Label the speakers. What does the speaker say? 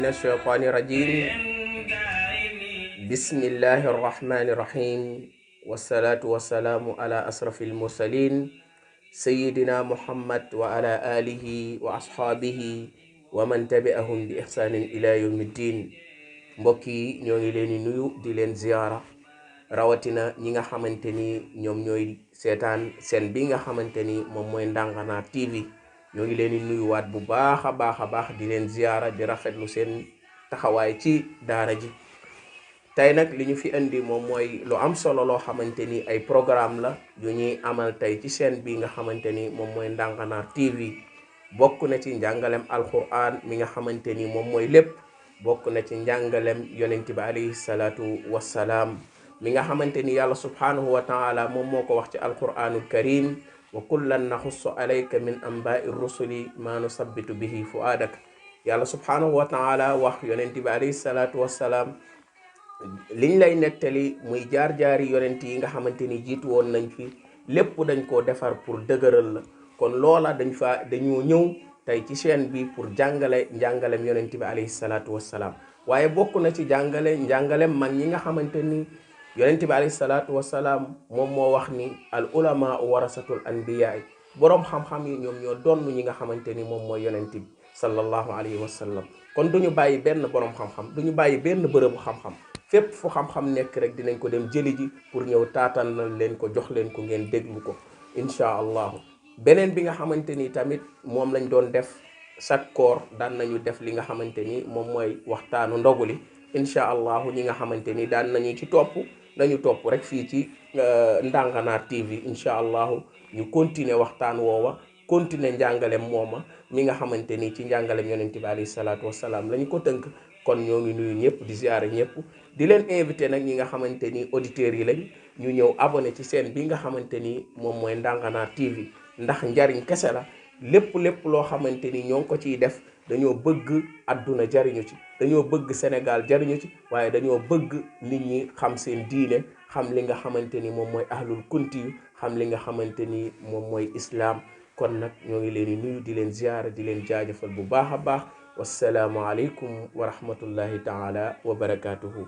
Speaker 1: من الشيطان الرجيم بسم الله الرحمن الرحيم والصلاة والسلام على أشرف المرسلين سيدنا محمد وعلى آله وأصحابه ومن تبعهم بإحسان إلى يوم الدين mbokki ñoo ngi leen di nuyu di leen ziyaara rawatina ñi nga xamanteni ñoom ñooy seetaan seen bi nga xamanteni moom mooy Ndanghana TV ñoo ngi leen di nuyuwaat bu baax a baax di leen ziyaara di rafetlu seen taxawaay ci daara ji tey nag li ñu fi indi moom mooy lu am solo loo xamanteni ay programme la yu ñuy amal tey ci seen bi nga xamanteni moom mooy Ndanghana TV bokk na ci njàngalem alquran mi nga xamanteni moom mooy lépp bokk na ci njàngalem yonent bi alayhi salaatu wassalaam mi nga xamanteni yàlla subhanahu wa taala moom moo ko wax ci alquranul karim wa kullan naxussu alayka min anba'i rusuli ma nusabbitu bihi fuadak yàlla subhanahu wa taala wax yonent bi alayhi salaatu wassalaam liñ lay nettali muy jaar-jaari yonent yi nga xamanteni jiitu woon nañ fi lépp dañ koo defar pour dëgëral la kon loola dañoo ñëw tey ci chaîne bi pour njàngalem yonent bi alayhi salaatu wassalaam waaye bokk na ci njàngalem mag ñi nga xamanteni yonent bi alayhi salaatu wassalaam moom moo wax ni al ulama warasatul anbiya boroom xam-xam yi ñoom ñoo donn ñi nga xamanteni moom mooy yonent bi sallallahu alayhi wa sallam kon duñu bàyyi benn boroom xam-xam duñu bàyyi benn bërëbu xam-xam fépp fu xam-xam nekk rek dinañ ko dem jëli ji pour ñëw taatanal leen ko jox leen ko ngeen déglu ko incha allahu beneen bi nga xamante ni tamit moom lañ doon def chaque koor daan nañu def li nga xamante ni moom mooy waxtaanu ndogu li incha allahu ñi nga xamante ni daan nañu ci nañu topp rek fii ci Ndanghana TV incha allahu ñu continuer waxtaan woowa continuer njàngalem mooma mi nga xamante ni ci njàngalem yonent bi alayhi salaatu wassalaam lañu ko tënk kon ñoo ngi nuyu ñëpp di ziare ñëpp di leen invité nag ñi nga xamante ni auditeurs yi lañ ñu ñëw abonné ci chaîne bi nga xamante ni moom mooy Ndanghana TV ndax njariñ kese la lépp loo xamante ni ñoo ngi ko ciy def dañoo bëgg adduna jariñu ci dañoo bëgg Sénégal jariñu ci waaye dañoo bëgg nit ñi xam seen diine xam li nga xamante ni moom mooy ahlul kunti yu xam li nga xamante ni moom mooy islam kon nag ñoo ngi leen di nuyu di leen ziyaara di leen jaajëfal bu baax a baax wassalaamu aleykum wa rahmatullahi taala wa barakatuhu